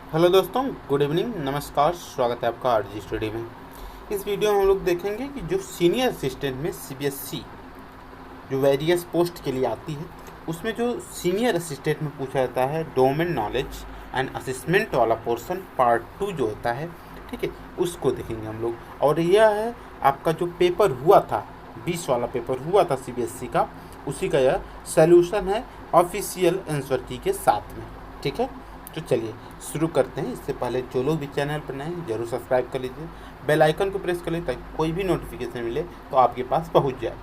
Hello दोस्तों, good evening, नमस्कार। स्वागत है आपका आरजी स्टडी में। इस वीडियो में हम लोग देखेंगे कि जो सीनियर असिस्टेंट में सीबीएसई जो वेरियस पोस्ट के लिए आती है, उसमें जो सीनियर असिस्टेंट में पूछा जाता है डोमेन नॉलेज एंड असेसमेंट वाला पोर्शन पार्ट 2 जो होता है, ठीक है, उसको देखेंगे हम लोग। और यह है आपका जो पेपर हुआ था, 20 वाला पेपर हुआ था सीबीएसई का, उसी का यह सॉल्यूशन है ऑफिशियल आंसर की के साथ में, ठीक है। तो चलिए शुरू करते हैं। इससे पहले जो लोग भी चैनल पर नए हैं जरूर सब्सक्राइब कर लीजिए, बेल आइकन को प्रेस कर लीजिए ताकि कोई भी नोटिफिकेशन मिले तो आपके पास पहुंच जाए।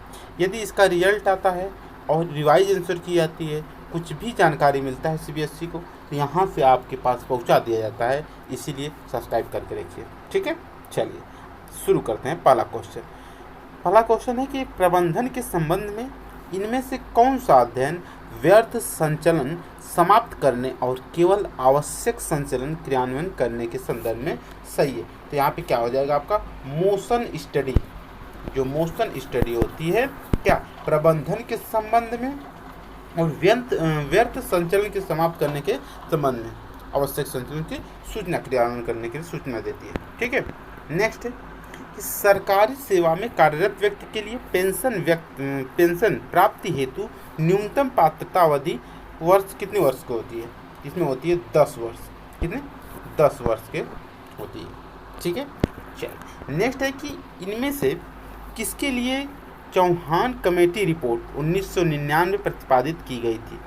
यदि इसका रिजल्ट आता है और रिवाइज आंसर की जाती है, कुछ भी जानकारी मिलता है सीबीएसई को, तो यहाँ से आपके पास पहुँचा दिया जाता है, इसीलिए सब्सक्राइब करके रखिए, ठीक है। चलिए शुरू करते हैं। पहला क्वेश्चन है कि प्रबंधन के संबंध में इनमें से कौन सा अध्ययन व्यर्थ संचलन समाप्त करने और केवल आवश्यक संचलन क्रियान्वयन करने के संदर्भ में सही है। तो यहाँ पे क्या हो जाएगा आपका मोशन स्टडी। जो मोशन स्टडी होती है क्या, प्रबंधन के संबंध में और व्यर्थ संचलन के समाप्त करने के संबंध में आवश्यक संचलन की सूचना क्रियान्वयन करने के लिए सूचना देती है, ठीक है। नेक्स्ट है कि सरकारी सेवा में कार्यरत व्यक्ति के लिए पेंशन प्राप्ति हेतु न्यूनतम पात्रता अवधि कितने वर्ष की होती है। इसमें होती है 10 वर्ष। कितने? 10 वर्ष के होती है, ठीक है। चलिए नेक्स्ट है कि इनमें से किसके लिए चौहान कमेटी रिपोर्ट 1999 प्रतिपादित की गई थी।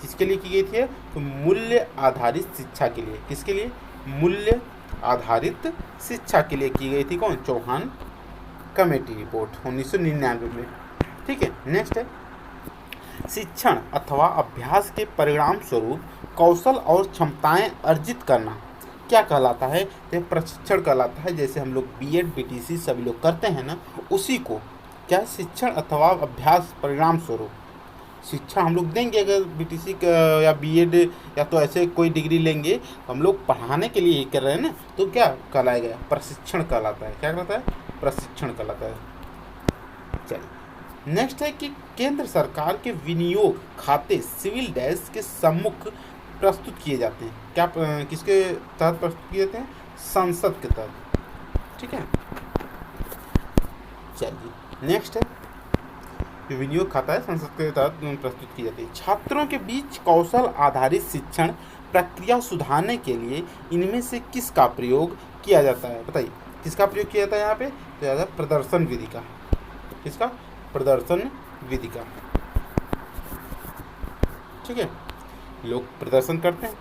किसके लिए की गई थी? तो मूल्य आधारित शिक्षा के लिए। किसके लिए? मूल्य आधारित शिक्षा के लिए की गई थी। कौन? चौहान कमेटी रिपोर्ट 1999 में, ठीक है। नेक्स्ट है शिक्षण अथवा अभ्यास के परिणाम स्वरूप कौशल और क्षमताएं अर्जित करना क्या कहलाता है? तो प्रशिक्षण कहलाता है। जैसे हम लोग बीएड बीटीसी सभी लोग करते हैं ना, उसी को क्या शिक्षण अथवा अभ्यास परिणाम स्वरूप शिक्षा हम लोग देंगे। अगर बीटीसी का या बीएड या तो ऐसे कोई डिग्री लेंगे, हम लोग पढ़ाने के लिए ही कर रहे हैं ना, तो क्या कहलाएगा? प्रशिक्षण कहलाता है। क्या कहलाता है? प्रशिक्षण कहलाता है। चलिए नेक्स्ट है कि केंद्र सरकार के विनियोग खाते सिविल डैश के सम्मुख प्रस्तुत किए जाते हैं। क्या किसके तहत प्रस्तुत किए जाते हैं? संसद के तहत, ठीक है। चलिए नेक्स्ट है जो विनियोग खाता है संसद के तहत प्रस्तुत की जाती है। छात्रों के बीच कौशल आधारित शिक्षण प्रक्रिया सुधारने के लिए इनमें से किसका प्रयोग किया जाता है? बताइए किसका प्रयोग किया जाता है यहाँ पे? तो ज़्यादा प्रदर्शन विधि का। किसका? प्रदर्शन विधि का, ठीक है। लोग प्रदर्शन करते हैं।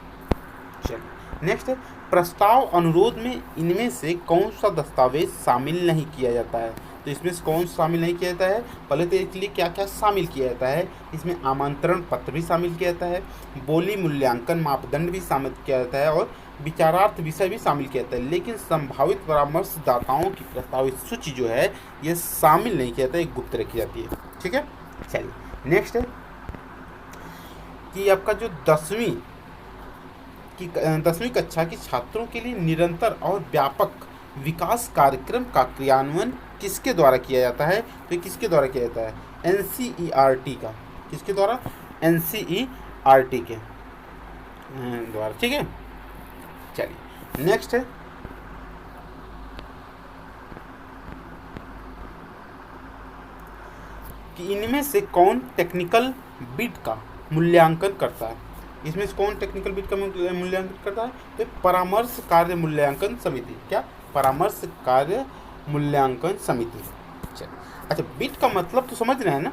चलिए नेक्स्ट है प्रस्ताव अनुरोध में इनमें से कौन सा दस्तावेज शामिल नहीं किया जाता है? तो इसमें से कौन शामिल नहीं किया जाता है? पहले तो इसके लिए क्या क्या शामिल किया जाता है? इसमें आमंत्रण पत्र भी शामिल किया जाता है, बोली मूल्यांकन मापदंड भी शामिल किया जाता है और विचारार्थ विषय भी शामिल किया जाता है। लेकिन संभावित परामर्शदाताओं की प्रस्तावित सूची जो है ये शामिल नहीं किया जाता है, गुप्त रखी जाती है, ठीक है। चलिए नेक्स्ट है कि आपका जो 10वीं कक्षा के छात्रों के लिए निरंतर और व्यापक विकास कार्यक्रम का क्रियान्वयन किसके द्वारा किया जाता है? तो किसके द्वारा किया जाता है? एनसीईआरटी का। किसके द्वारा? एनसीईआरटी के द्वारा, ठीक है। चलिए नेक्स्ट है कि इनमें से कौन टेक्निकल बिड का मूल्यांकन करता है? इसमें से कौन टेक्निकल बिड का मूल्यांकन करता है? तो परामर्श कार्य मूल्यांकन समिति। क्या? परामर्श कार्य मूल्यांकन समिति। चलिए अच्छा, बिड का मतलब तो समझ रहे हैं ना?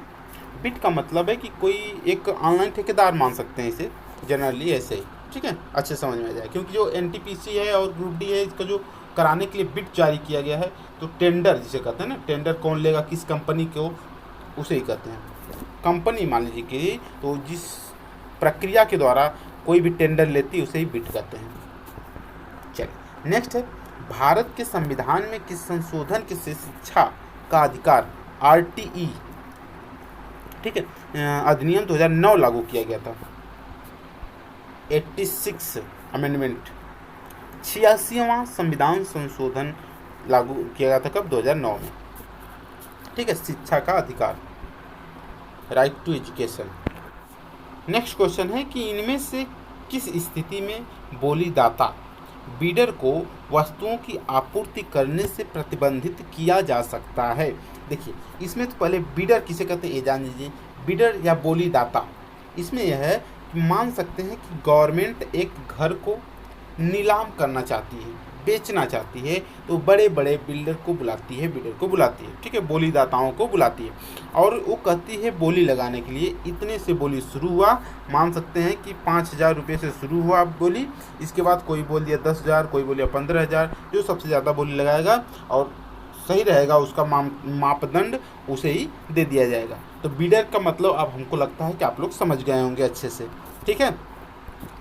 बिड का मतलब है कि कोई एक ऑनलाइन ठेकेदार मान सकते हैं इसे, जनरली ऐसे ही, ठीक है। अच्छे समझ में आ जाए, क्योंकि जो एनटीपीसी है और ग्रुप डी है, इसका जो कराने के लिए बिड जारी किया गया है, तो टेंडर जिसे कहते हैं ना, टेंडर कौन लेगा किस कंपनी को, उसे ही कहते हैं कंपनी। मान लीजिए कि तो जिस प्रक्रिया के द्वारा कोई भी टेंडर लेती है उसे ही बिड कहते हैं। चलिए नेक्स्ट है भारत के संविधान में किस संशोधन के से शिक्षा का अधिकार आरटीई, ठीक है, अधिनियम 2009 लागू किया गया था। 86 अमेंडमेंट, 86वां संविधान संशोधन लागू किया गया था कब? 2009 में, ठीक है। शिक्षा का अधिकार, right to education. Next question है कि इनमें से किस स्थिति में बोलीदाता बीडर को वस्तुओं की आपूर्ति करने से प्रतिबंधित किया जा सकता है। देखिए, इसमें तो पहले बीडर किसे कहते हैं ये जान लीजिए। बीडर या बोलीदाता, इसमें यह है कि मान सकते हैं कि गवर्नमेंट एक घर को नीलाम करना चाहती है, बेचना चाहती है, तो बड़े बड़े बिल्डर को बुलाती है, बीडर को बुलाती है, ठीक है, बोलीदाताओं को बुलाती है, और वो कहती है बोली लगाने के लिए इतने से बोली शुरू हुआ, मान सकते हैं कि 5,000 रुपये से शुरू हुआ बोली, इसके बाद कोई बोल दिया 10,000, कोई बोलिया 15,000, जो सबसे ज़्यादा बोली लगाएगा और सही रहेगा उसका मापदंड उसे ही दे दिया जाएगा। तो बीडर का मतलब अब हमको लगता है कि आप लोग समझ गए होंगे अच्छे से, ठीक है।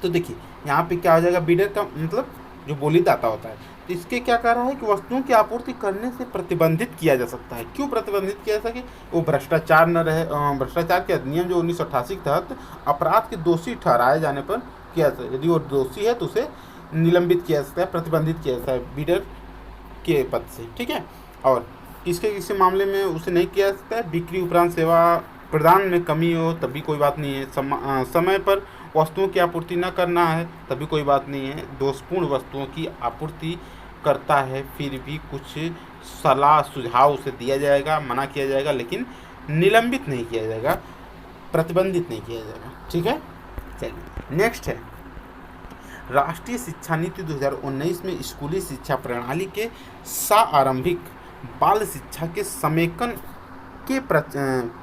तो देखिए यहाँ पे क्या हो जाएगा, बीडर का मतलब जो बोलीदाता होता है। तो इसके क्या कह रहा है कि वस्तुओं की आपूर्ति करने से प्रतिबंधित किया जा सकता है। क्यों प्रतिबंधित किया जा सके? वो भ्रष्टाचार न रहे, भ्रष्टाचार के अधिनियम जो 1988 के तहत अपराध के दोषी ठहराए जाने पर किया जाता है। यदि वो दोषी है तो उसे निलंबित किया जा सकता है, प्रतिबंधित किया जाता है बीडर के पद से, ठीक है। और किसी मामले में उसे नहीं किया जा सकता है। बिक्री उपरांत सेवा प्रदान में कमी हो तभी कोई बात नहीं है। समय पर वस्तुओं की आपूर्ति न करना है तभी कोई बात नहीं है। दोषपूर्ण वस्तुओं की आपूर्ति करता है फिर भी कुछ सलाह सुझाव उसे दिया जाएगा, मना किया जाएगा, लेकिन निलंबित नहीं किया जाएगा, प्रतिबंधित नहीं किया जाएगा, ठीक है। चलिए नेक्स्ट है, राष्ट्रीय शिक्षा नीति 2019 में स्कूली शिक्षा प्रणाली के आरंभिक बाल शिक्षा के समेकन के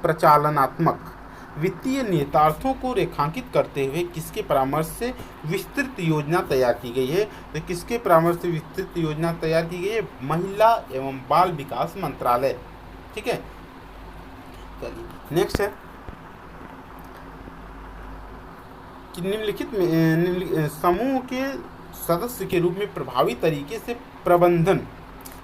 प्रचालनात्मक वित्तीय निहितार्थों को रेखांकित करते हुए किसके परामर्श से विस्तृत योजना तैयार की गई है? तो किसके परामर्श से विस्तृत योजना तैयार की गई है? महिला एवं बाल विकास मंत्रालय, ठीक है। चलिए नेक्स्ट है कि निम्नलिखित समूह के सदस्य के रूप में प्रभावी तरीके से प्रबंधन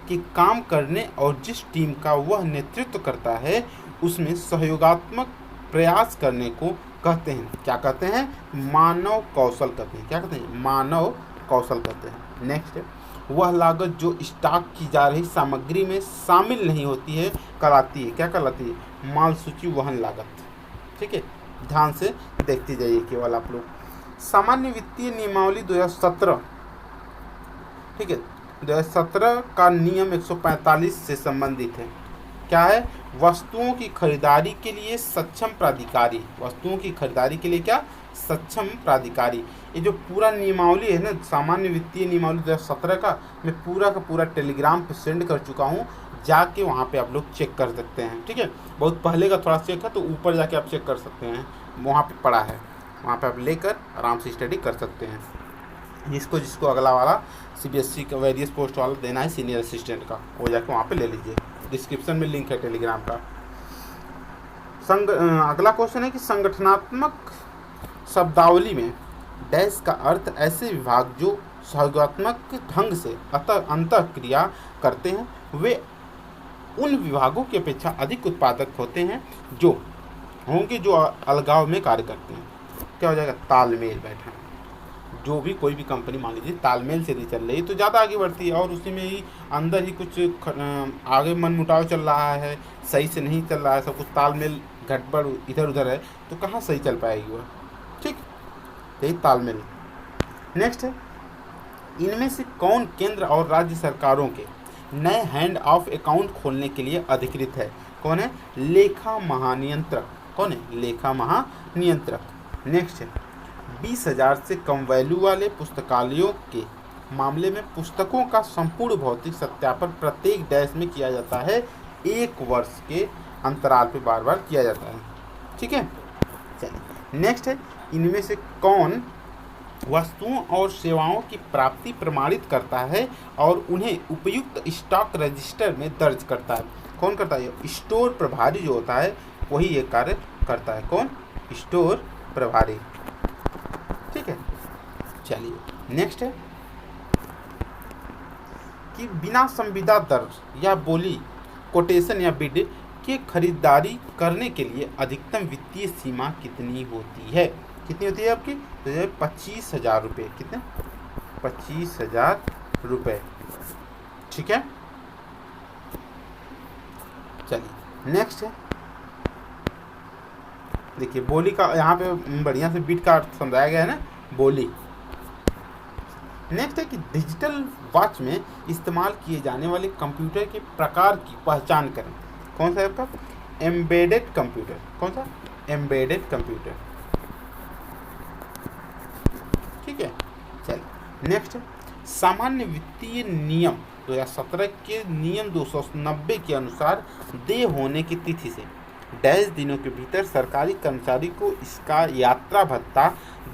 के काम करने और जिस टीम का वह नेतृत्व करता है उसमें सहयोगात्मक प्रयास करने को कहते हैं। क्या कहते हैं? मानव कौशल कहते हैं। क्या कहते हैं? मानव कौशल कहते हैं। नेक्स्ट है, वह लागत जो स्टॉक की जा रही सामग्री में शामिल नहीं होती है कहलाती है। क्या कहलाती है? माल सूची वहन लागत, ठीक है। ध्यान से देखते जाइए केवल आप लोग। सामान्य वित्तीय नियमावली 2017, ठीक है, 2017 का नियम 145 से संबंधित है। क्या है? वस्तुओं की खरीदारी के लिए सक्षम प्राधिकारी। वस्तुओं की खरीदारी के लिए क्या? सक्षम प्राधिकारी। ये जो पूरा नियमावली है ना, सामान्य वित्तीय नियमावली 2017 का, मैं पूरा का पूरा टेलीग्राम पे सेंड कर चुका हूँ, जाके वहाँ पे आप लोग चेक कर सकते हैं, ठीक है। बहुत पहले का थोड़ा चेक है, तो ऊपर जाके आप चेक कर सकते हैं, वहाँ पे पड़ा है, वहाँ पे आप लेकर आराम से स्टडी कर सकते हैं। जिसको अगला वाला CBSE का वेरियस पोस्ट वाला देना है सीनियर असिस्टेंट का, वो जाके वहाँ पे ले लीजिए, डिस्क्रिप्शन में लिंक है टेलीग्राम का। अगला क्वेश्चन है कि संगठनात्मक शब्दावली में डैश का अर्थ ऐसे विभाग जो सहयोगात्मक ढंग से अंतः क्रिया करते हैं, वे उन विभागों की अपेक्षा अधिक उत्पादक होते हैं जो अलगाव में कार्य करते हैं। क्या हो जाएगा? तालमेल बैठा। जो भी कोई भी कंपनी मान लीजिए तालमेल से नहीं चल रही तो ज़्यादा आगे बढ़ती है, और उसी में ही अंदर ही कुछ आगे मनमुटाव चल रहा है, सही से नहीं चल रहा है, सब कुछ तालमेल गड़बड़ इधर उधर है, तो कहाँ सही चल पाएगी वह, ठीक। यही तालमेल। नेक्स्ट है, इनमें से कौन केंद्र और राज्य सरकारों के नए हैंड ऑफ अकाउंट खोलने के लिए अधिकृत है? कौन है? लेखा महानियंत्रक। कौन है? लेखा महानियंत्रक। नेक्स्ट है, 20,000 से कम वैल्यू वाले पुस्तकालयों के मामले में पुस्तकों का संपूर्ण भौतिक सत्यापन प्रत्येक डैश में किया जाता है, 1 वर्ष के अंतराल पे बार बार किया जाता है, ठीक है। चलिए नेक्स्ट है, इनमें से कौन वस्तुओं और सेवाओं की प्राप्ति प्रमाणित करता है और उन्हें उपयुक्त स्टॉक रजिस्टर में दर्ज करता है? कौन करता है? स्टोर प्रभारी जो होता है वही ये कार्य करता है। कौन? स्टोर प्रभारी, ठीक है। चलिए नेक्स्ट है कि बिना संविदा दर या बोली, कोटेशन या बिड के खरीदारी करने के लिए अधिकतम वित्तीय सीमा कितनी होती है? कितनी होती है आपकी? तो 25,000 रुपये। कितने? 25,000 रुपये, ठीक है। चलिए नेक्स्ट है, देखिए बोली का यहाँ पे बढ़िया से बिट का अर्थ समझाया गया है ना, बोली। नेक्स्ट है कि डिजिटल वॉच में इस्तेमाल किए जाने वाले कंप्यूटर के प्रकार की पहचान करें। कौन सा है आपका? Embedded computer. कौन सा? Embedded computer. ठीक है, चलिए नेक्स्ट है सामान्य वित्तीय नियम 2017 के नियम 290 के अनुसार देय होने की तिथि से डैश दिनों के भीतर सरकारी कर्मचारी को इसका यात्रा भत्ता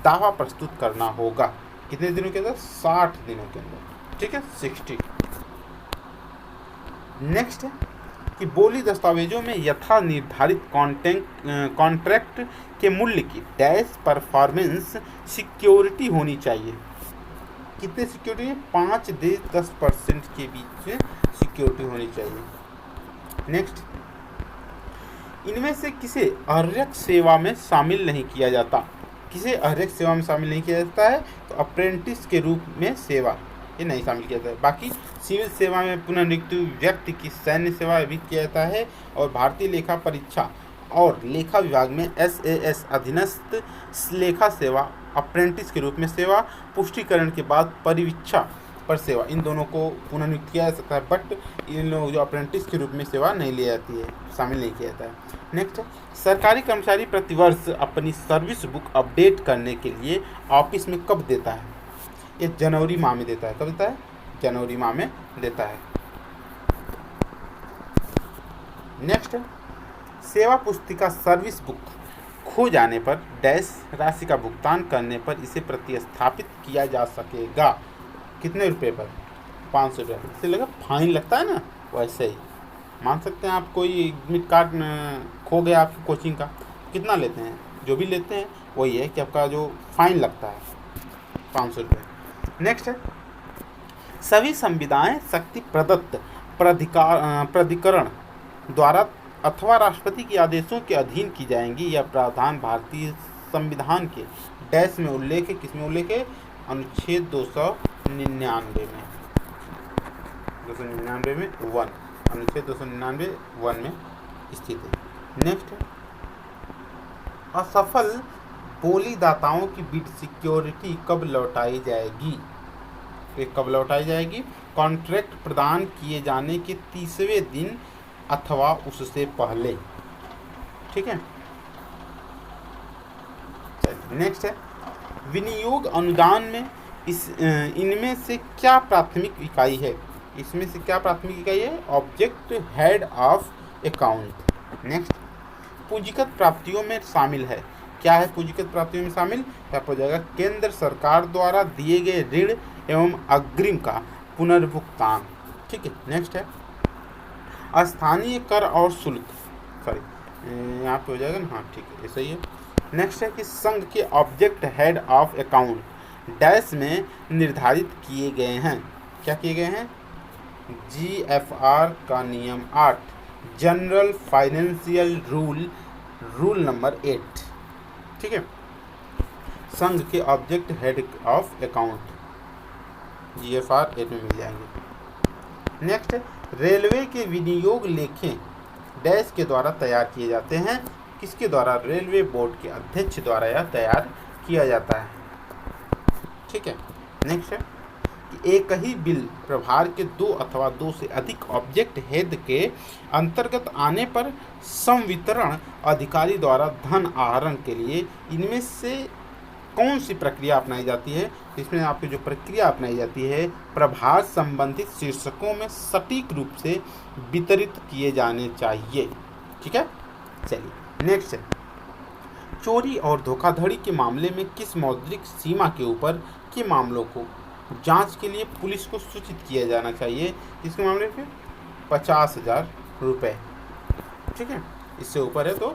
दावा प्रस्तुत करना होगा। कितने दिनों के अंदर? 60 दिनों के अंदर। ठीक है, 60। नेक्स्ट है कि बोली दस्तावेजों में यथा निर्धारित कॉन्ट्रैक्ट के मूल्य की डैश परफॉर्मेंस सिक्योरिटी होनी चाहिए। कितने सिक्योरिटी? 5-10% के बीच में सिक्योरिटी होनी चाहिए। नेक्स्ट, इनमें से किसे अर्यक सेवा में शामिल नहीं किया जाता? किसे अर्यक सेवा में शामिल नहीं किया जाता है? तो अप्रेंटिस के रूप में सेवा ये नहीं शामिल किया जाता है। बाकी सिविल सेवा में पुनर्नियुक्त व्यक्ति की सैन्य सेवा भी किया जाता है, और भारतीय लेखा परीक्षा और लेखा विभाग में SAS अधीनस्थ लेखा सेवा अप्रेंटिस के रूप में सेवा, पुष्टिकरण के बाद परिवीक्षा पर सेवा, इन दोनों को पुनर्नियुक्त किया जा सकता है, बट इन लोगों जो अप्रेंटिस के रूप में सेवा नहीं ली जाती है, शामिल नहीं किया जाता है। नेक्स्ट, सरकारी कर्मचारी प्रतिवर्ष अपनी सर्विस बुक अपडेट करने के लिए ऑफिस में कब देता है? ये जनवरी माह में देता है। कब देता है? जनवरी माह में देता है। नेक्स्ट, सेवा पुस्तिका सर्विस बुक खो जाने पर डैश राशि का भुगतान करने पर इसे प्रतिस्थापित किया जा सकेगा। कितने रुपए पर? 500 रुपये। इससे लगा फाइन लगता है ना, वैसे ही मान सकते हैं आप कोई एडमिट कार्ड खो गया आपकी कोचिंग का, कितना लेते हैं? जो भी लेते हैं वही है कि आपका जो फाइन लगता है 500 रुपये। नेक्स्ट है सभी संविदाएं शक्ति प्रदत्त प्राधिकरण द्वारा अथवा राष्ट्रपति के आदेशों के अधीन की जाएंगी। यह प्रावधान भारतीय संविधान के डैश में उल्लेख है। किसमें उल्लेख है? अनुच्छेद 299 में। 299 में 1, अनुच्छेद 299 1 में स्थित है। नेक्स्ट, असफल बोलीदाताओं की बिड सिक्योरिटी कब लौटाई जाएगी? कब लौटाई जाएगी? कॉन्ट्रैक्ट प्रदान किए जाने के 30वें दिन अथवा उससे पहले। ठीक है, नेक्स्ट है विनियोग अनुदान में इनमें से क्या प्राथमिक इकाई है? इसमें से क्या प्राथमिक इकाई है? Object head of account. Next, पूंजीगत प्राप्तियों में शामिल है। क्या है पूंजीगत प्राप्तियों में शामिल? क्या हो जाएगा? केंद्र सरकार द्वारा दिए गए ऋण एवं अग्रिम का पुनर्भुगतान। ठीक है, नेक्स्ट है स्थानीय कर और शुल्क। सॉरी, यहाँ पे हो जाएगा ना, हाँ ठीक है, ऐसा ही है। नेक्स्ट है कि संघ के object head of account dash में निर्धारित किए गए हैं। क्या किए गए हैं? GFR का नियम 8, जनरल फाइनेंशियल रूल नंबर 8। ठीक है, संघ के object head of account GFR 8 में मिल जाएंगे। नेक्स्ट, रेलवे के विनियोग लेखें डैश के द्वारा तैयार किए जाते हैं। किसके द्वारा? रेलवे बोर्ड के अध्यक्ष द्वारा यह तैयार किया जाता है। ठीक है, नेक्स्ट है कि एक ही बिल प्रभार के 2 अथवा 2 से अधिक ऑब्जेक्ट हेड के अंतर्गत आने पर संवितरण अधिकारी द्वारा धन आहरण के लिए इनमें से कौन सी प्रक्रिया अपनाई जाती है? इसमें आपकी जो प्रक्रिया अपनाई जाती है, प्रभार संबंधित शीर्षकों में सटीक रूप से वितरित किए जाने चाहिए। ठीक है, चलिए नेक्स्ट है चोरी और धोखाधड़ी के मामले में किस मौद्रिक सीमा के ऊपर के मामलों को जांच के लिए पुलिस को सूचित किया जाना चाहिए? इसके मामले में 50,000 रुपये। ठीक है, इससे ऊपर है तो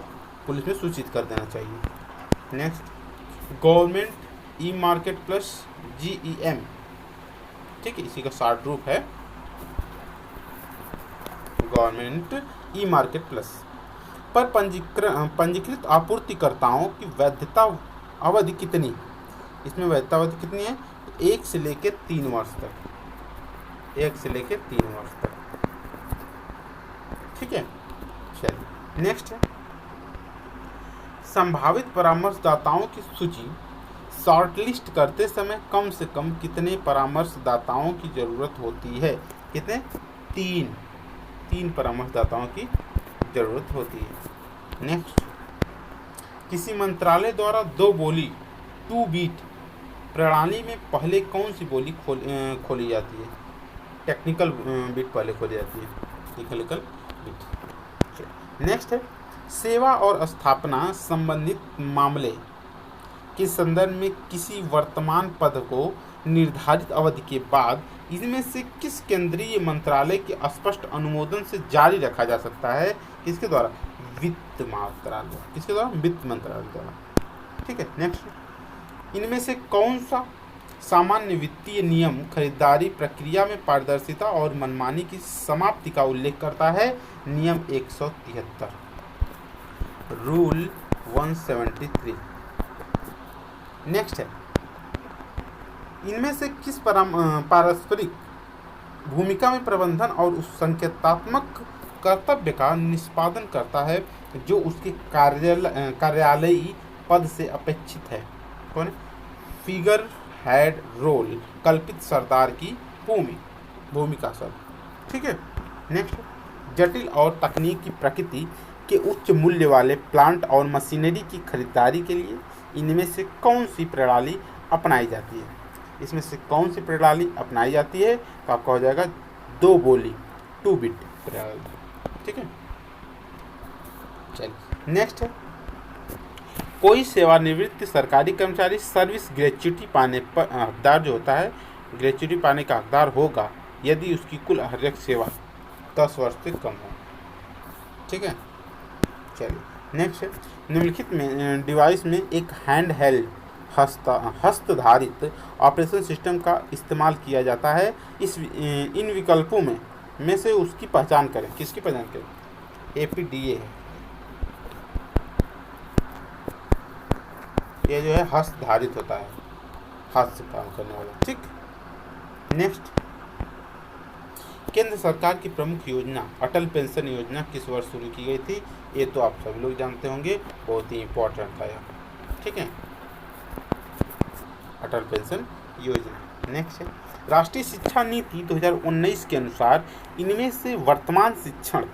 पुलिस में सूचित कर देना चाहिए। Next, government e market plus GEM। ठीक है, इसी का शॉर्ट रूप है गवर्नमेंट ई मार्केट प्लस पर पंजीकृत आपूर्तिकर्ताओं की वैधता अवधि कितनी? इसमें वैधता अवधि कितनी है? 1 से लेकर 3 वर्ष तक। 1 से लेकर 3 वर्ष तक। ठीक है, चलिए नेक्स्ट है संभावित परामर्शदाताओं की सूची शॉर्टलिस्ट करते समय कम से कम कितने परामर्शदाताओं की जरूरत होती है? कितने? 3 परामर्शदाताओं की जरूरत होती है। नेक्स्ट, किसी मंत्रालय द्वारा 2 बोली 2 बीट प्रणाली में पहले कौन सी बोली खोली जाती है? टेक्निकल बिट पहले खोली जाती है, टेक्निकल बिट। नेक्स्ट है, सेवा और स्थापना संबंधित मामले के संदर्भ में किसी वर्तमान पद को निर्धारित अवधि के बाद इनमें से किस केंद्रीय मंत्रालय के स्पष्ट अनुमोदन से जारी रखा जा सकता है? किसके द्वारा? वित्त मंत्रालय। किसके द्वारा? वित्त मंत्रालय द्वारा। ठीक है। नेक्स्ट, इनमें से कौन सा सामान्य वित्तीय नियम खरीदारी प्रक्रिया में पारदर्शिता और मनमानी की समाप्ति का उल्लेख करता है? नियम 173, रूल 173। नेक्स्ट है, इनमें से किस पारस्परिक भूमिका में प्रबंधन और उस संकेतात्मक कर्तव्य का निष्पादन करता है जो उसके कार्यालयी पद से अपेक्षित है? कौन? फिगर हेड रोल, कल्पित सरदार की भूमिका सर। ठीक है। नेक्स्ट, जटिल और तकनीकी प्रकृति के उच्च मूल्य वाले प्लांट और मशीनरी की खरीदारी के लिए इनमें से कौन सी प्रणाली अपनाई जाती है? इसमें से कौन सी प्रणाली अपनाई जाती है? तो आपका हो जाएगा 2 बोली 2 बिट प्रणाली। ठीक है। चलिए नेक्स्ट है, कोई सेवानिवृत्त सरकारी कर्मचारी सर्विस ग्रेच्युटी पाने पर हकदार जो होता है, ग्रेच्युटी पाने का हकदार होगा यदि उसकी कुल आहार्यक सेवा 10 वर्ष से कम हो। ठीक है। चलिए नेक्स्ट है, निम्नलिखित में डिवाइस में एक हैंड हेल्ड हस्तधारित ऑपरेशन सिस्टम का इस्तेमाल किया जाता है। इन विकल्पों में से उसकी पहचान करें। किसकी पहचान करें? APDA है। ये जो है हस्तधारित होता है, हाथ से काम करने वाला। ठीक। नेक्स्ट, केंद्र सरकार की प्रमुख योजना अटल पेंशन योजना किस वर्ष शुरू की गई थी? ये तो आप सभी लोग जानते होंगे, बहुत ही इम्पोर्टेंट था यह। ठीक है, अटल पेंशन योजना। नेक्स्ट है, राष्ट्रीय शिक्षा नीति 2019 के अनुसार इनमें से वर्तमान शिक्षण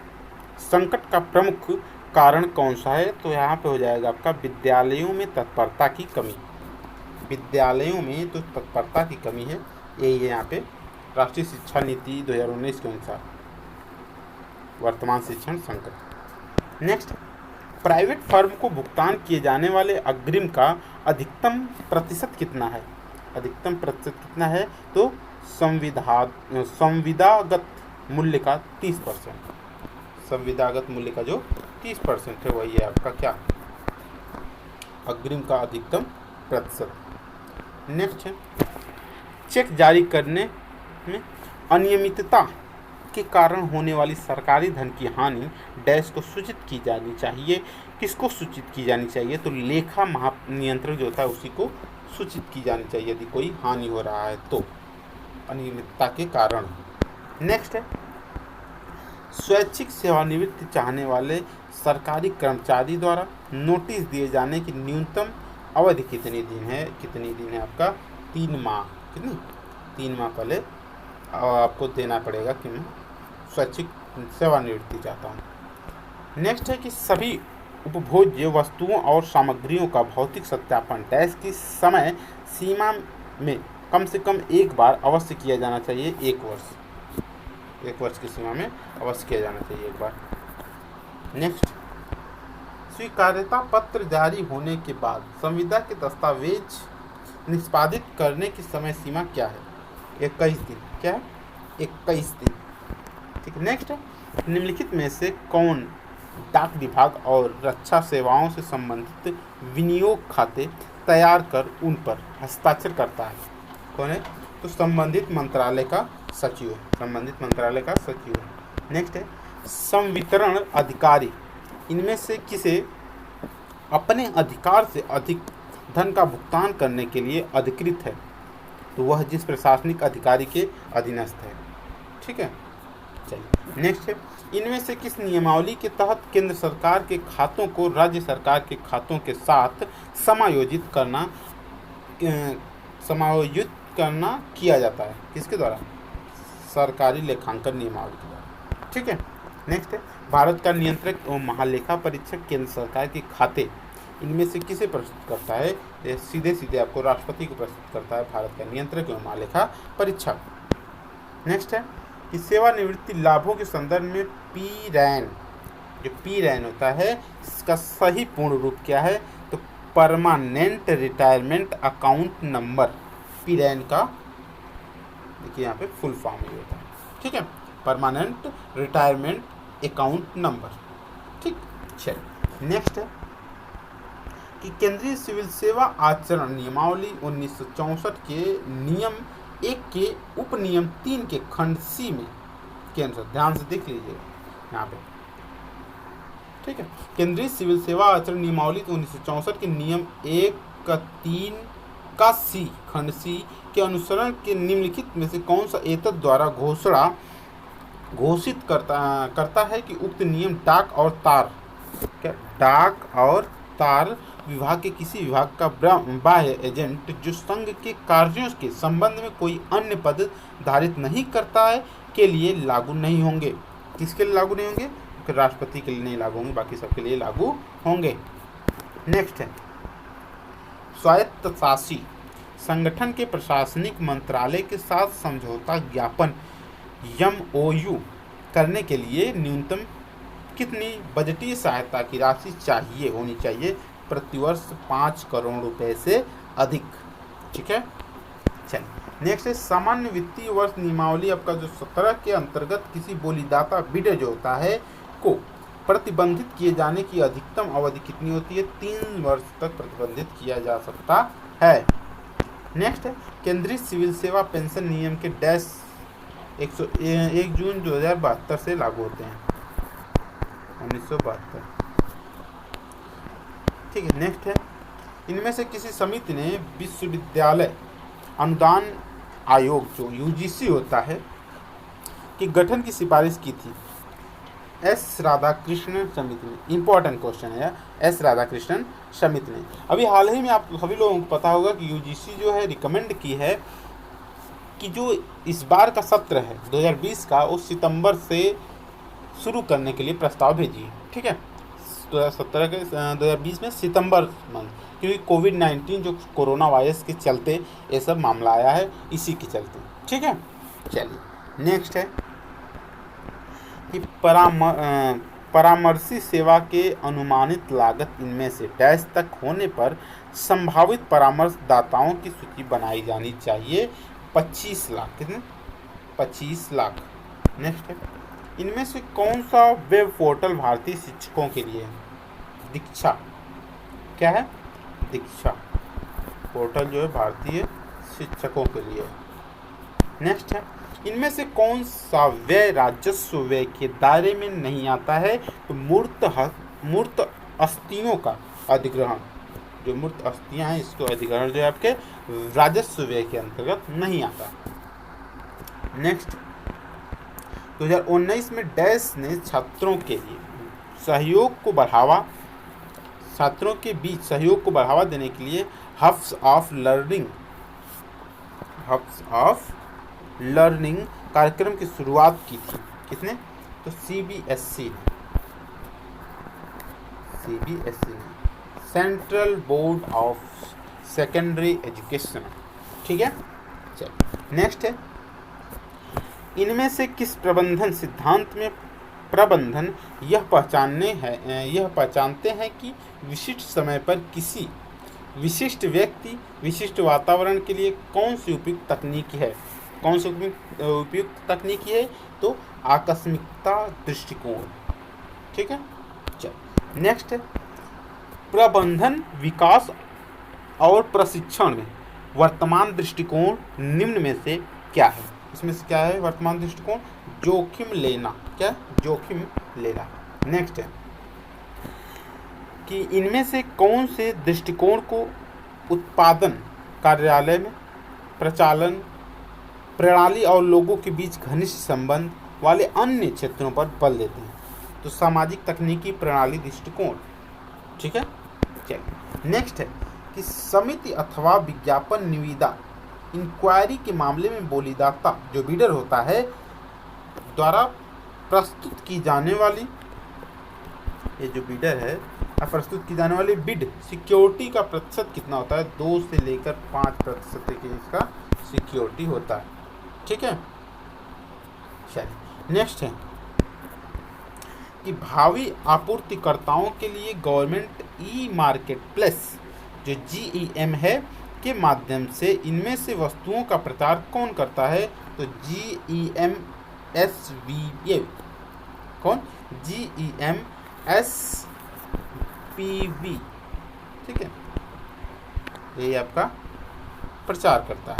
संकट का प्रमुख कारण कौन सा है? तो यहाँ पे हो जाएगा आपका विद्यालयों में तत्परता की कमी। विद्यालयों में तो तत्परता की कमी है, यही है यहाँ पे राष्ट्रीय शिक्षा नीति 2019 के अनुसार वर्तमान शिक्षण संकट। नेक्स्ट, प्राइवेट फर्म को भुगतान किए जाने वाले अग्रिम का अधिकतम प्रतिशत कितना है? अधिकतम प्रतिशत कितना है? तो संविदागत मूल्य का 30%। संविदागत मूल्य का जो 30% है वही है आपका क्या? अग्रिम का अधिकतम प्रतिशत। नेक्स्ट है, चेक जारी करने में अनियमितता के कारण होने वाली सरकारी धन की हानि डैश को सूचित की जानी चाहिए। किसको सूचित की जानी चाहिए? तो लेखा महानियंत्रक जो होता है उसी को सूचित की जानी चाहिए यदि कोई हानि हो रहा है तो अनियमितता के कारण। नेक्स्ट है, स्वैच्छिक सेवानिवृत्ति चाहने वाले सरकारी कर्मचारी द्वारा नोटिस दिए जाने की न्यूनतम अवधि कितनी दिन है? कितनी दिन है आपका? 3 माह। कितनी? 3 माह पहले आपको देना पड़ेगा कि मैं स्वैच्छिक सेवानिवृत्ति चाहता हूँ। नेक्स्ट है कि सभी उपभोज्य वस्तुओं और सामग्रियों का भौतिक सत्यापन डैश की समय सीमा में कम से कम एक बार अवश्य किया जाना चाहिए। 1 वर्ष। 1 वर्ष की सीमा में अवश्य किया जाना चाहिए एक बार। नेक्स्ट, स्वीकार्यता पत्र जारी होने के बाद संविदा के दस्तावेज निष्पादित करने की समय सीमा क्या है? 21 दिन। क्या है? 21 दिन। ठीक है। नेक्स्ट, निम्नलिखित में से कौन डाक विभाग और रक्षा सेवाओं से संबंधित विनियोग खाते तैयार कर उन पर हस्ताक्षर करता है? कौन है? तो संबंधित मंत्रालय का सचिव है। संबंधित मंत्रालय का सचिव है। नेक्स्ट है, संवितरण अधिकारी इनमें से किसे अपने अधिकार से अधिक धन का भुगतान करने के लिए अधिकृत है? तो वह जिस प्रशासनिक अधिकारी के अधीनस्थ है। ठीक है। चलिए नेक्स्ट है, इनमें से किस नियमावली के तहत केंद्र सरकार के खातों को राज्य सरकार के खातों के साथ समायोजित करना समायोजित करना किया जाता है किसके द्वारा? सरकारी लेखांकन नियमावली के द्वारा। ठीक है, नेक्स्ट है भारत का नियंत्रक एवं महालेखा परीक्षक केंद्र सरकार के खाते इनमें से किसे प्रस्तुत करता है? ये सीधे सीधे आपको राष्ट्रपति को प्रस्तुत करता है भारत का नियंत्रक एवं महालेखा परीक्षक। नेक्स्ट है कि सेवानिवृत्ति लाभों के संदर्भ में पी-रैन, जो पी-रैन होता है इसका सही पूर्ण रूप क्या है? तो परमानेंट रिटायरमेंट अकाउंट नंबर। पी-रैन का देखिए यहाँ पे फुल फॉर्म ये होता है। ठीक है, परमानेंट रिटायरमेंट अकाउंट नंबर। ठीक, चलिए नेक्स्ट है कि केंद्रीय सिविल सेवा आचरण नियमावली 1964 के नियम 1 के उपनियम 3 के खंड सी में केंद्र, ध्यान से देख लीजिए यहाँ पे। ठीक है, केंद्रीय सिविल सेवा आचरण नियमावली 1964 के नियम 1 का 3 का सी खंड सी के अनुसरण के निम्नलिखित में से कौन सा एतद द्वारा घोषित करता है कि उक्त नियम डाक और तार विभाग के किसी विभाग का बाह्य एजेंट जो संघ के कार्यों के संबंध में कोई अन्य पद धारित नहीं करता है के लिए लागू नहीं होंगे। किसके लिए लागू नहीं होंगे? तो राष्ट्रपति के लिए नहीं लागू होंगे, बाकी सबके लिए लागू होंगे। नेक्स्ट है स्वायत्तशासी संगठन के प्रशासनिक मंत्रालय के साथ समझौता ज्ञापन MOU करने के लिए न्यूनतम कितनी बजटीय सहायता की राशि होनी चाहिए? प्रतिवर्ष 5 करोड़ रुपए से अधिक। ठीक है, चलिए नेक्स्ट है सामान्य वित्तीय वर्ष नियमावली आपका जो 17 के अंतर्गत किसी बोलीदाता बिडर जो होता है को प्रतिबंधित किए जाने की अधिकतम अवधि कितनी होती है? 3 वर्ष तक प्रतिबंधित किया जा सकता है। नेक्स्ट है केंद्रीय सिविल सेवा पेंशन नियम के डैश 1 जून 2072 से लागू होते हैं, 1972। ठीक है, नेक्स्ट है इनमें से किसी समिति ने विश्वविद्यालय अनुदान आयोग जो UGC होता है कि गठन की सिफारिश की थी? एस राधाकृष्णन समिति ने। इंपॉर्टेंट क्वेश्चन है, एस राधाकृष्णन समिति ने। अभी हाल ही में आप सभी लोगों को पता होगा कि UGC जो है रिकमेंड की है कि जो इस बार का सत्र है 2020 का, उस सितंबर से शुरू करने के लिए प्रस्ताव भेजिए। ठीक है, 2020 में सितंबर मंथ, क्योंकि कोविड-19 जो कोरोना वायरस के चलते ये सब मामला आया है, इसी के चलते। ठीक है, चलिए नेक्स्ट है कि परामर्शी सेवा के अनुमानित लागत इनमें से डैश तक होने पर संभावित परामर्शदाताओं की सूची बनाई जानी चाहिए। 25 लाख। कितने? 25 लाख। नेक्स्ट है इनमें से कौन सा वेब पोर्टल भारतीय शिक्षकों के लिए है? दीक्षा। क्या है? दीक्षा पोर्टल जो है भारतीय शिक्षकों के लिए। नेक्स्ट है इनमें से कौन सा व्यय राजस्व व्यय के दायरे में नहीं आता है? तो मूर्त अस्थियों का अधिग्रहण, जो मूर्त अस्थियां हैं इसको अधिग्रहण जो है आपके राजस्व व्यय के अंतर्गत नहीं आता। नेक्स्ट 2019 में डैश ने छात्रों के बीच सहयोग को बढ़ावा देने के लिए हब्स ऑफ लर्निंग कार्यक्रम की शुरुआत की थी। किसने? तो CBSE ने, central board of secondary education. ठीक है, चलिए नेक्स्ट है इनमें से किस प्रबंधन सिद्धांत में प्रबंधन यह पहचानते हैं कि विशिष्ट समय पर किसी विशिष्ट व्यक्ति विशिष्ट वातावरण के लिए कौन सी उपयुक्त तकनीकी है? कौन सी उपयुक्त तकनीकी है? तो आकस्मिकता दृष्टिकोण। ठीक है, चल नेक्स्ट है प्रबंधन विकास और प्रशिक्षण में वर्तमान दृष्टिकोण निम्न में से क्या है? इसमें से क्या है वर्तमान दृष्टिकोण? जोखिम लेना। क्या? जोखिम लेना। नेक्स्ट है कि इनमें से कौन से दृष्टिकोण को उत्पादन, कार्यालय में प्रचालन, प्रणाली और लोगों के बीच घनिष्ठ संबंध वाले अन्य क्षेत्रों पर बल देते हैं? तो सामाजिक तकनीकी प्रणाली दृष्टिकोण। ठीक है, चलिए नेक्स्ट है कि कि समिति अथवा विज्ञापन निविदा इंक्वायरी के मामले में बोलीदाता जो बिडर होता है द्वारा प्रस्तुत की जाने वाली, ये जो बिडर है प्रस्तुत की जाने वाली बिड सिक्योरिटी का प्रतिशत कितना होता है, 2 से लेकर 5% के इसका सिक्योरिटी होता है। ठीक है, चलिए नेक्स्ट है कि भावी आपूर्तिकर्ताओं के लिए गवर्नमेंट ई मार्केट प्लेस जो GEM है के माध्यम से इनमें से वस्तुओं का प्रचार कौन करता है, तो GEM SVB कौन, GEM SPV, ठीक है, ये आपका प्रचार करता है।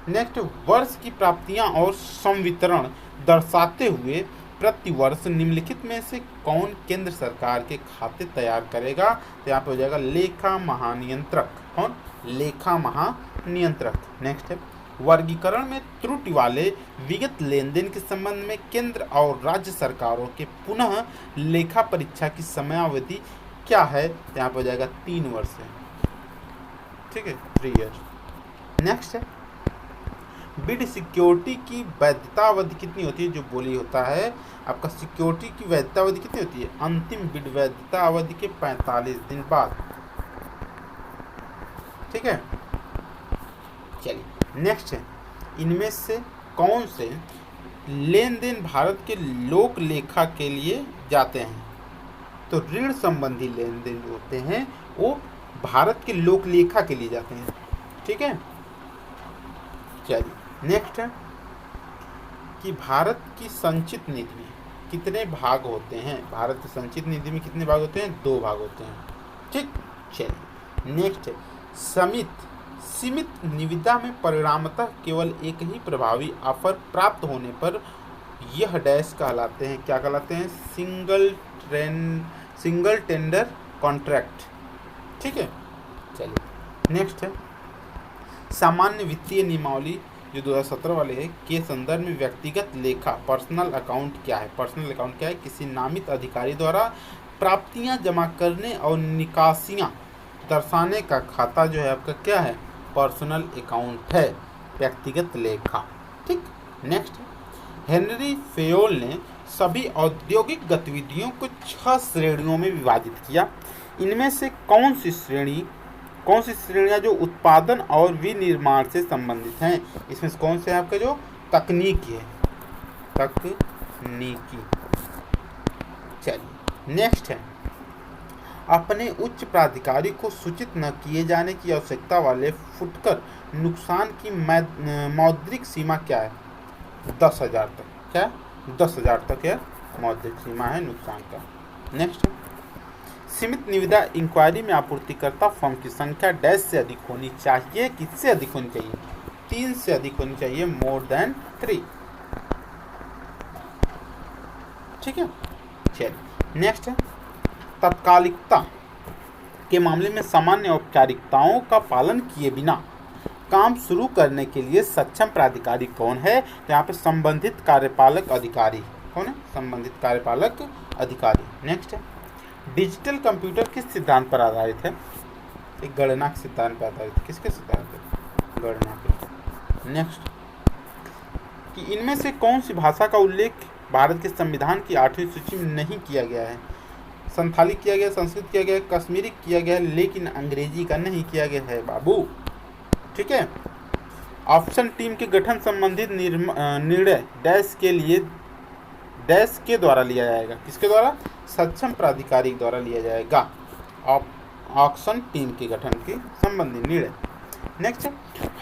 नेक्स्ट, वर्ष की प्राप्तियां और संवितरण दर्शाते हुए प्रतिवर्ष निम्नलिखित में से कौन केंद्र सरकार के खाते तैयार करेगा, तो यहाँ पे हो जाएगा लेखा महानियंत्रक। कौन, लेखा महानियंत्रक। नेक्स्ट है वर्गीकरण में त्रुटि वाले विगत लेन देन के संबंध में केंद्र और राज्य सरकारों के पुनः लेखा परीक्षा की समयावधि क्या है, तो यहाँ पे हो जाएगा 3 वर्ष है। ठीक है, 3 ईयर। नेक्स्ट है बिड सिक्योरिटी की वैधता अवधि कितनी होती है, जो बोली होता है आपका सिक्योरिटी की वैधता अवधि कितनी होती है, अंतिम बिड वैधता अवधि के 45 दिन बाद। ठीक है, चलिए नेक्स्ट है इनमें से कौन से लेन देन भारत के लोक लेखा के लिए जाते हैं, तो ऋण संबंधी लेन देन जो होते हैं वो भारत के लोक लेखा के लिए जाते हैं। ठीक है, चलिए नेक्स्ट है कि भारत की संचित निधि में कितने भाग होते हैं, भारत की संचित निधि में कितने भाग होते हैं, 2 भाग होते हैं। ठीक, चलिए नेक्स्ट है सीमित निविदा में परिणामतः केवल एक ही प्रभावी ऑफर प्राप्त होने पर यह डैश कहलाते हैं, क्या कहलाते हैं, सिंगल टेंडर कॉन्ट्रैक्ट। ठीक है, चलिए नेक्स्ट है सामान्य वित्तीय नियमावली जो 2017 वाले है के संदर्भ में व्यक्तिगत लेखा पर्सनल अकाउंट क्या है, पर्सनल अकाउंट क्या है, किसी नामित अधिकारी द्वारा प्राप्तियां जमा करने और निकासियां दर्शाने का खाता जो है आपका क्या है, पर्सनल अकाउंट है, व्यक्तिगत लेखा। ठीक, नेक्स्ट हेनरी फेयोल ने सभी औद्योगिक गतिविधियों को 6 श्रेणियों में विभाजित किया। इनमें से कौन सी श्रेणियां जो उत्पादन और विनिर्माण से संबंधित हैं, इसमें से कौन से है आपका जो तकनीकी है, तकनीकी। चलिए नेक्स्ट है अपने उच्च प्राधिकारी को सूचित न किए जाने की आवश्यकता वाले फुटकर नुकसान की मौद्रिक सीमा क्या है, 10,000 तक। क्या, 10,000 तक है मौद्रिक सीमा है नुकसान का। नेक्स्ट सीमित निविदा इंक्वायरी में आपूर्तिकर्ता फर्म की संख्या डैश से अधिक होनी चाहिए, किससे अधिक होनी चाहिए, 3 से अधिक होनी चाहिए, मोर देन 3। ठीक है, चलिए नेक्स्ट है तत्कालिकता के मामले में सामान्य औपचारिकताओं का पालन किए बिना काम शुरू करने के लिए सक्षम प्राधिकारी कौन है, तो यहाँ पे संबंधित कार्यपालक अधिकारी। कौन है, संबंधित कार्यपालक अधिकारी। नेक्स्ट है डिजिटल कंप्यूटर किस सिद्धांत पर आधारित है, एक गणना के सिद्धांत पर आधारित है, किसके सिद्धांत पर, गणना के। नेक्स्ट कि इनमें से कौन सी भाषा का उल्लेख भारत के संविधान की 8वीं सूची में नहीं किया गया है, संथाली किया गया, संस्कृत किया गया, कश्मीरी किया गया, लेकिन अंग्रेजी का नहीं किया गया है बाबू। ठीक है, ऑप्शन टीम के गठन संबंधित निर्णय डैश के लिए डैश के द्वारा लिया जाएगा, किसके द्वारा, सक्षम प्राधिकारी द्वारा लिया जाएगा, ऑक्शन टीम के गठन के संबंधी निर्णय। नेक्स्ट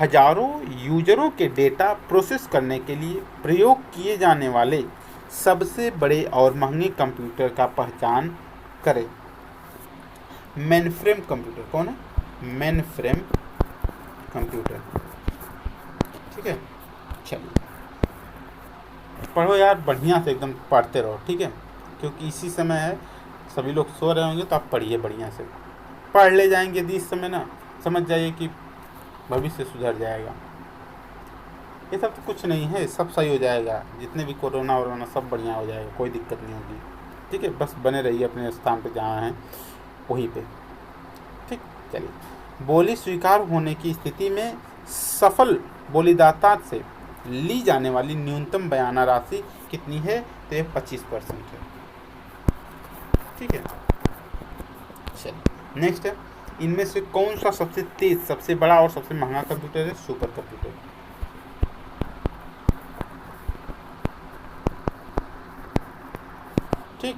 हजारों यूजरों के डेटा प्रोसेस करने के लिए प्रयोग किए जाने वाले सबसे बड़े और महंगे कंप्यूटर का पहचान करें। मेनफ्रेम कंप्यूटर कौन है, मेनफ्रेम कंप्यूटर। ठीक है, चलिए पढ़ो यार बढ़िया से, एकदम पढ़ते रहो। ठीक है, क्योंकि इसी समय है, सभी लोग सो रहे होंगे तो आप पढ़िए बढ़िया से, पढ़ ले जाएंगे यदि इस समय ना, समझ जाइए कि भविष्य सुधर जाएगा। ये सब तो कुछ नहीं है, सब सही हो जाएगा, जितने भी कोरोना वोरोना सब बढ़िया हो जाएगा, कोई दिक्कत नहीं होगी। ठीक है, बस बने रहिए अपने स्थान पे जहाँ हैं वहीं पे। ठीक, चलिए बोली स्वीकार होने की स्थिति में सफल बोलीदाता से ली जाने वाली न्यूनतम बयाना राशि कितनी है? तो ये 25% है। ठीक है, चलिए नेक्स्ट है, इनमें से कौन सा सबसे तेज, सबसे बड़ा और सबसे महंगा कंप्यूटर है? Super computer. ठीक,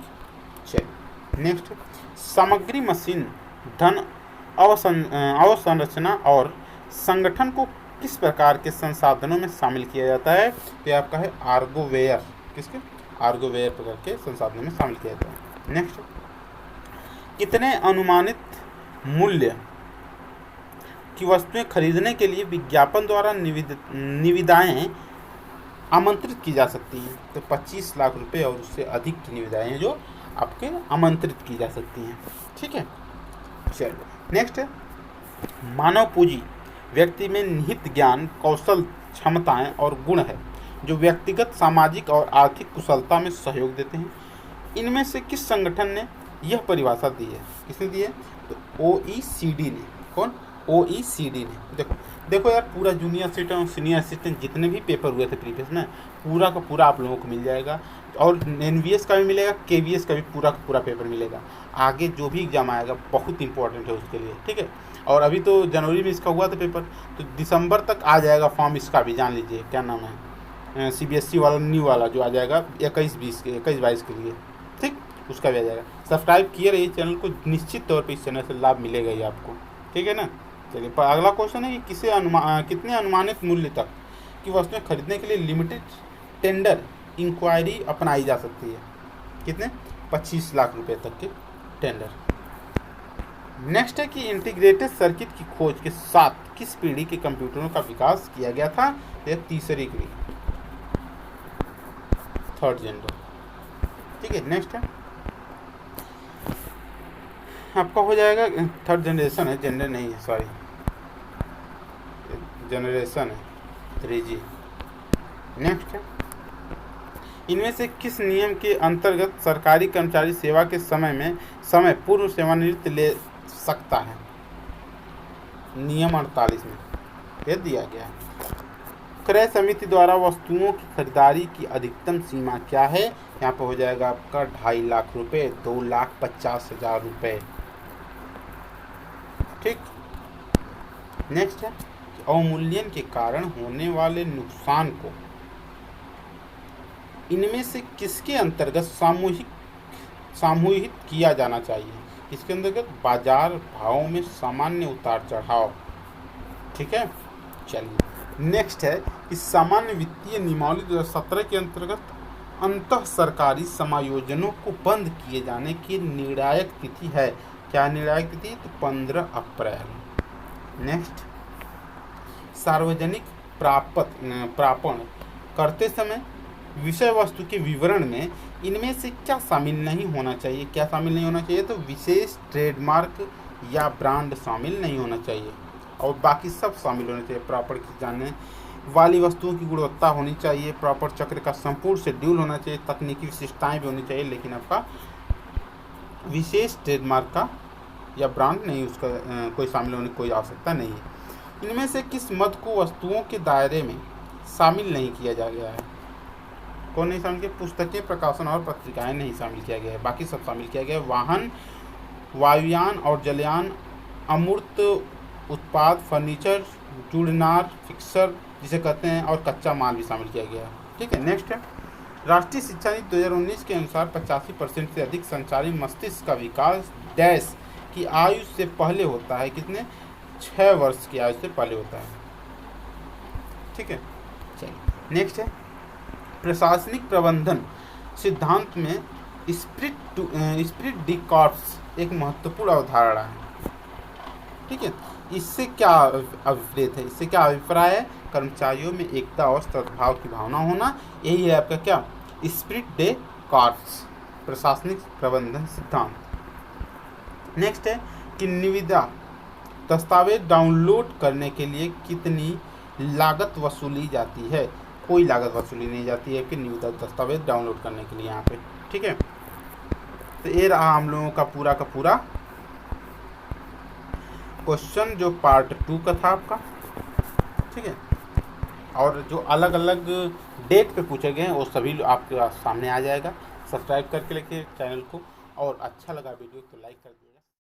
चलिए नेक्स्ट, सामग्री, मशीन, धन, अवसंरचना और संगठन को किस प्रकार के संसाधनों में शामिल किया जाता है? तो आपका है आर्गोवेयर। किसके? आर्गोवेयर प्रकार के संसाधनों में शामिल किया जाता है। नेक्स्ट, कितने अनुमानित मूल्य की वस्तुएं खरीदने के लिए विज्ञापन द्वारा निविदाएं आमंत्रित की जा सकती हैं? तो 25 लाख रुपए और उससे अधिक की निविदाएं जो आपके आमंत्रित की जा सकती हैं। ठीक है, चलिए नेक्स्ट है, मानव पूंजी व्यक्ति में निहित ज्ञान, कौशल, क्षमताएं और गुण है जो व्यक्तिगत, सामाजिक और आर्थिक कुशलता में सहयोग देते हैं। इनमें से किस संगठन ने यह परिभाषा दी है? किसने दी है? तो OECD ने। कौन? OECD ने। देखो यार, पूरा जूनियर असिस्टेंट और सीनियर असिस्टेंट जितने भी पेपर हुए थे प्रीवियस में, पूरा का पूरा आप लोगों को मिल जाएगा, और NVS का भी मिलेगा, KVS का भी पूरा का पूरा पेपर मिलेगा। आगे जो भी एग्जाम आएगा बहुत इंपॉर्टेंट है उसके लिए। ठीक है, और अभी तो जनवरी में इसका हुआ था पेपर, तो दिसंबर तक आ जाएगा फॉर्म इसका भी, जान लीजिए। क्या नाम है, CBSE वाला न्यू वाला जो आ जाएगा 21-22 के लिए। ठीक, उसका भी आ जाएगा। सब्सक्राइब किए रहिए चैनल को, निश्चित तौर पे इस चैनल से लाभ मिलेगा ही आपको। ठीक है ना। चलिए अगला क्वेश्चन है कि कितने अनुमानित मूल्य तक की वस्तुएं खरीदने के लिए लिमिटेड टेंडर इंक्वायरी अपनाई जा सकती है? कितने? 25 लाख रुपए तक के टेंडर। नेक्स्ट है कि इंटीग्रेटेड सर्किट की खोज के साथ किस पीढ़ी के कंप्यूटरों का विकास किया गया था? यह तीसरी पीढ़ी, 3rd जनरेशन। ठीक है, नेक्स्ट है आपका हो जाएगा 3rd जनरेशन है, जेंडर नहीं है, सॉरी, जनरेशन है 3G। नेक्स्ट है, इनमें से किस नियम के अंतर्गत सरकारी कर्मचारी सेवा के समय पूर्व सेवानिवृत्ति ले सकता है? नियम 48 में यह दिया गया है। क्रय समिति द्वारा वस्तुओं की खरीदारी की अधिकतम सीमा क्या है? यहाँ पर हो जाएगा आपका 2.5 लाख रुपए, 2,50,000 रुपए। ठीक, नेक्स्ट है कि अवमूल्यन के कारण होने वाले नुकसान को इनमें से किसके अंतर्गत सामूहिक किया जाना चाहिए? इसके अंतर्गत बाजार भावों में सामान्य उतार चढ़ाव। ठीक है, चलिए नेक्स्ट है कि सामान्य वित्तीय नियमावली 2017 के अंतर्गत अंतः सरकारी समायोजनों को बंद किए जाने की निर्णायक तिथि है। क्या निर्णायक तिथि? तो 15 अप्रैल। नेक्स्ट, सार्वजनिक प्रापण करते समय विषय वस्तु के विवरण में इनमें से क्या शामिल नहीं होना चाहिए? क्या शामिल नहीं होना चाहिए? तो विशेष ट्रेडमार्क या ब्रांड शामिल नहीं होना चाहिए, और बाकी सब शामिल होना चाहिए। प्रापण की जाने वाली वस्तुओं की गुणवत्ता होनी चाहिए, प्रॉपर चक्र का संपूर्ण शेड्यूल होना चाहिए, तकनीकी विशिष्टताएं भी होनी चाहिए, लेकिन आपका विशेष ट्रेडमार्क का या ब्रांड नहीं, उसका कोई शामिल होने की कोई आवश्यकता नहीं है। इनमें से किस मद को वस्तुओं के दायरे में शामिल नहीं किया जा गया है? कौन नहीं शामिल किया? पुस्तकें, प्रकाशन और पत्रिकाएं नहीं शामिल किया गया है, बाकी सब शामिल किया गया है। वाहन, वायुयान और जलयान, अमूर्त उत्पाद, फर्नीचर, जुड़नार, फिक्सर जिसे कहते हैं, और कच्चा माल भी शामिल किया गया है। ठीक है, नेक्स्ट है, राष्ट्रीय शिक्षा नीति 2019 के अनुसार 85% से अधिक संचारी मस्तिष्क का विकास डैश की आयु से पहले होता है। कितने? 6 वर्ष की आयु से पहले होता है। ठीक है, चलिए नेक्स्ट है, प्रशासनिक प्रबंधन सिद्धांत में स्पिरिट डी कॉर्प्स एक महत्वपूर्ण अवधारणा है। ठीक है, इससे क्या अभिप्रेत है? इससे क्या अभिप्राय है? कर्मचारियों में एकता और सद्भाव की भावना होना, यही है आपका क्या? स्पिरिट डे कॉर्प्स, प्रशासनिक प्रबंधन सिद्धांत। नेक्स्ट है कि निविदा दस्तावेज डाउनलोड करने के लिए कितनी लागत वसूली जाती है? कोई लागत वसूली नहीं जाती है कि निविदा दस्तावेज डाउनलोड करने के लिए यहाँ पे। ठीक है, तो ये रहा हम लोगों का पूरा क्वेश्चन जो पार्ट 2 का था आपका, ठीक है, और जो अलग अलग डेट पे पूछे गए हैं वो सभी आपके सामने आ जाएगा। सब्सक्राइब करके रखिए चैनल को, और अच्छा लगा वीडियो तो लाइक कर दीजिए।